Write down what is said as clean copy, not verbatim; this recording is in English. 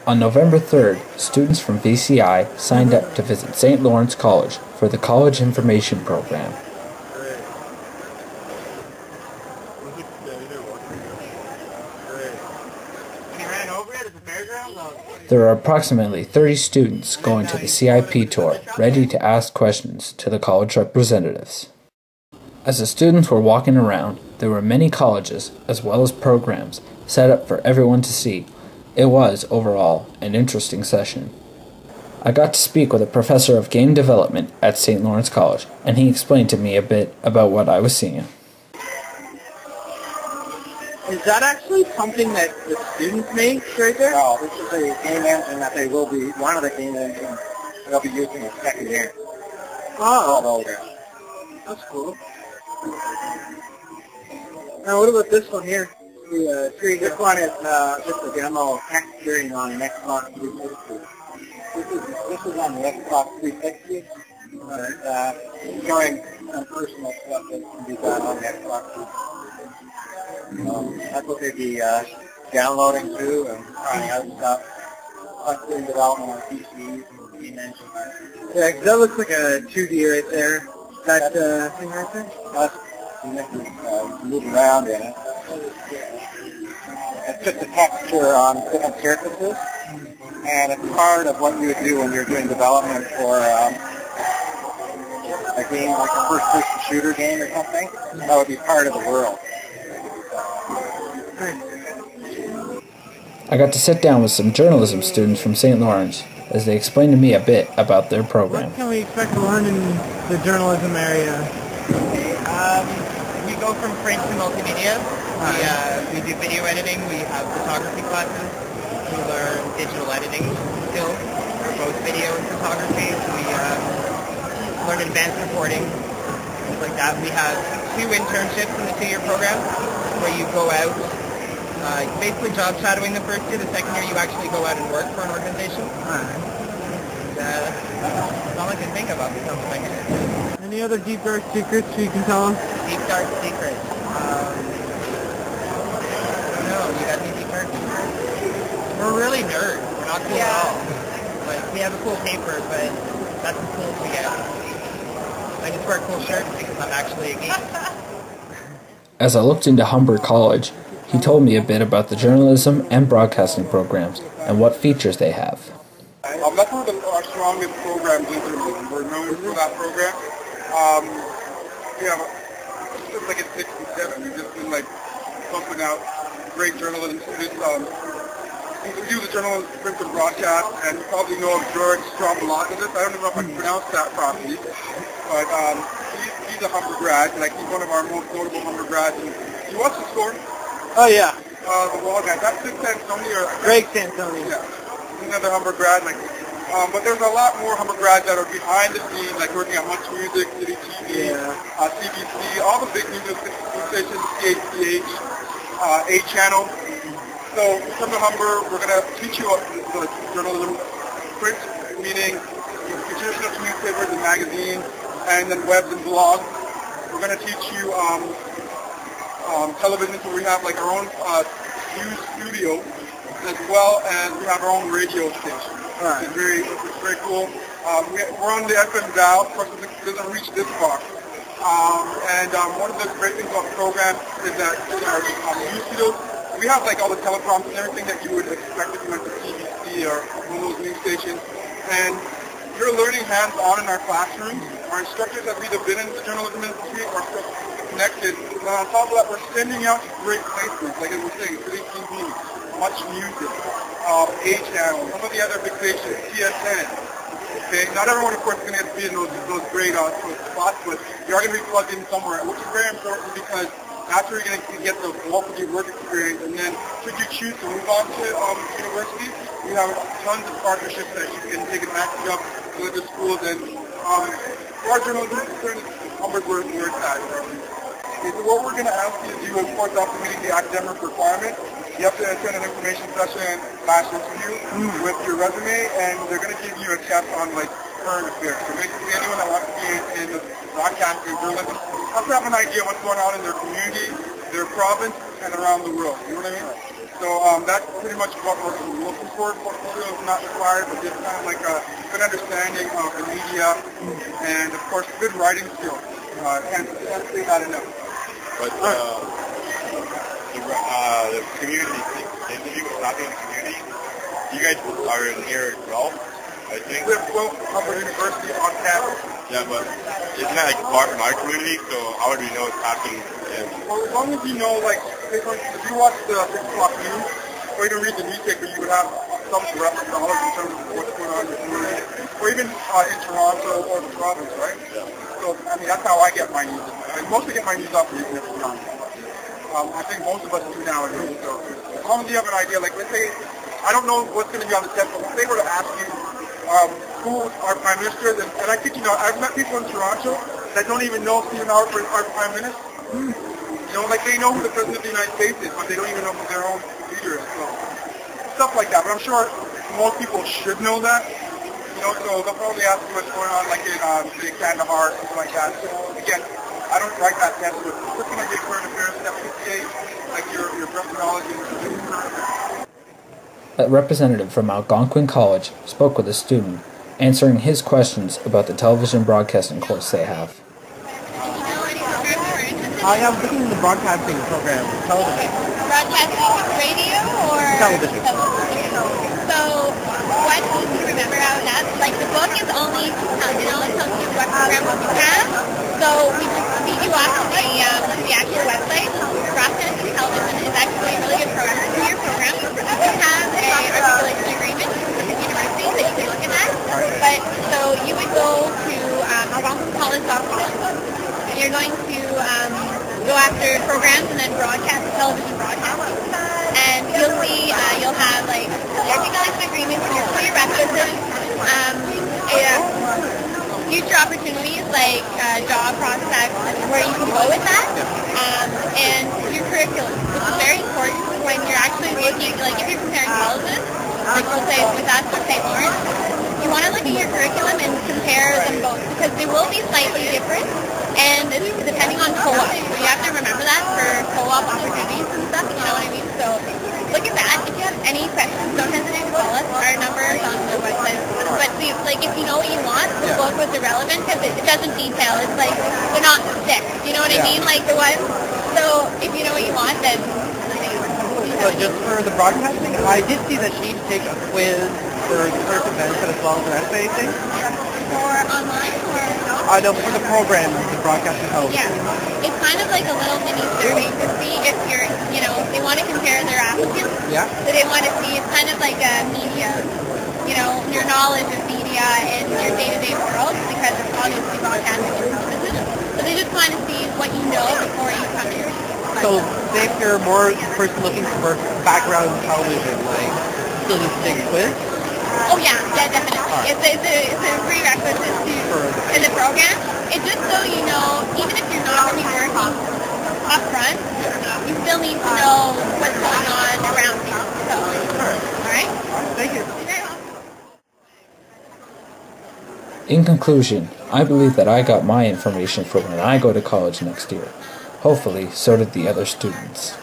On November 3rd, students from VCI signed up to visit St. Lawrence College for the College Information Program. There are approximately 30 students going to the CIP tour, ready to ask questions to the college representatives. As the students were walking around, there were many colleges, as well as programs, set up for everyone to see. It was, overall, an interesting session. I got to speak with a professor of game development at St. Lawrence College, and he explained to me a bit about what I was seeing. Is that actually something that the students make right there? No, this is a game engine that they will be, one of the game engines they'll be using in second year. Oh, that's cool. Now what about this one here? This one is just a demo texturing on an Xbox 360. This is on the Xbox 360. Showing some personal stuff that can be done on the Xbox 360. That's what they'd be downloading through and trying out stuff. Plus doing development on PCs and game engines. Yeah, 'cause that looks like a 2D right there. That thing right there? You can move around in it. It's just a texture on different surfaces, and it's part of what you would do when you're doing development for a game like a first-person shooter game or something. That would be part of the world. I got to sit down with some journalism students from St. Lawrence as they explained to me a bit about their program. What can we expect to learn in the journalism area? We go from print to multimedia. We do video editing. We have photography classes. We learn digital editing skills for both video and photography. We learn advanced reporting, things like that. We have 2 internships in the 2-year program where you go out, basically job shadowing the first year. The second year you actually go out and work for an organization. That's all I can think about the top of my head. Any other deep dark secrets you can tell us? Deep dark secrets. No, you got any deep dark secrets? We're really nerds. We're not cool at all. Like, we have a cool paper, but that's as cool as we get. I just wear cool shirts because I'm actually a geek. As I looked into Humber College, he told me a bit about the journalism and broadcasting programs and what features they have. That's one of our strongest programs in journalism. We're known for that program. We have, since like in 67, we've just been like pumping out great journalism students. We do the journalism, print and broadcast, and you probably know of George Strombolakis. I don't know if I can pronounce that properly, but he's a Humber grad. Like, he's one of our most notable Humber grads. And you watch the score? Oh yeah. The wall guy. That's Santoni or Greg Santoni. Yeah. Another Humber grad. Like, but there's a lot more Humber grads that are behind the scenes, like working on Much Music, City TV, CBC, all the big news stations, CHCH, A-Channel. So from the Humber, we're going to teach you the journalism, print, meaning traditional newspapers and magazines, and then webs and blogs. We're going to teach you television, so we have like our own news studio, as well as we have our own radio station. It's very cool. We're on the FM dial. Of course, it doesn't reach this far. One of the great things about the program is that in our news studios, we have like all the teleprompters and everything that you would expect if you went to CBC or one of those news stations. And you're learning hands-on in our classrooms. Our instructors have either been in the journalism industry or connected. And on top of that, we're sending out to great places, like I was saying, City TV, Much Music, A-Channel, some of the other big stations, TSN. Okay, not everyone, of course, is going to get to be in those great spots, but you are going to be plugged in somewhere, which is very important because that's where you're going to get the bulk of your work experience. And then, should you choose to move on to university, we have tons of partnerships that you can take advantage of with the schools. And for our journalism concern, Humber's where it's at. Okay, so what we're going to ask you to do, of course, after meeting the academic requirements, you have to attend an information session / interview with your resume, and they're going to give you a test on like current affairs. So basically, anyone that wants to be in the broadcasting journalism has to have an idea of what's going on in their community, their province, and around the world. You know what I mean? So that's pretty much what we're looking for. Portfolio is not required, but just kind of like a good understanding of the media and, of course, good writing skills. Can't say that enough. But the community, the interview was not in the community. You guys are near Guelph, I think. We're both Harvard University on campus. Yeah, but isn't that like far from our community? So how would we know it's happening? Well, as long as you know, like, if you watch the 6 o'clock news, or even read the newspaper, you would have some direct knowledge in terms of what's going on in the community, or even in Toronto or the province, right? Yeah. So, I mean, that's how I get my news. I mostly get my news off the internet, to be honest. I think most of us do nowadays. So, as long as you have an idea, like, let's say, I don't know what's going to be on the test, but if they were to ask you who are prime ministers, and I think, you know, I've met people in Toronto that don't even know Stephen Harper is our prime minister. You know, like, they know who the president of the United States is, but they don't even know who their own leader is. So, stuff like that. But I'm sure most people should know that. You know, so they'll probably ask you what's going on, like in, say, Kandahar, something like that. So, again, I don't write that test, but it's looking at your current affairs, step 58, like your terminology and your current affairs. A representative from Algonquin College spoke with a student, answering his questions about the television broadcasting course they have. I am looking at the broadcasting program, television. Broadcasting radio or Television. So what do you remember out of that? Like the book is only it only tells you what program you have. So we just feed you off the actual website. Broadcasting television is actually a really good program for your program. We have a articulation agreement with the university that you can look at that. But so you would go to algonquincollege.com. You're going to go after programs and then broadcast, television broadcasting. And you'll see, you'll have like the articulation agreements and your prerequisites, future opportunities like job prospects and where you can go with that, and your curriculum, which is very important when you're actually looking, like if you're comparing colleges, like we'll say with us or St. Lawrence, you want to look at your curriculum and compare them both because they will be slightly different. And it's depending on co-op, so you have to remember that for co-op opportunities and stuff, you know what I mean? So look at that. If you have any questions, don't hesitate to call us. Our number is on the website. But see, like if you know what you want, the book was irrelevant because it doesn't detail. It's like they're not thick. You know what I mean? Like the ones. So if you know what you want, then. So just for the broadcasting, I did see that she needs to take a quiz for the first events as well as an essay thing. For online or no? No, for the program, the broadcasting television. Yeah. It's kind of like a little mini survey to see if you're, you know, they want to compare their applicants. Yeah. So they want to see, it's kind of like a media, you know, your knowledge of media in your day-to-day world because it's obviously broadcasting and television. So they just want to see what you know before you come here. So say if you're more a person looking for background television, like, still need to take a quiz? Oh yeah, definitely. Right. It's a prerequisite in the program. It's just so you know, even if you're not going to be working up front, you still need to know what's going on around you. So, alright? Thank you. In conclusion, I believe that I got my information for when I go to college next year. Hopefully, so did the other students.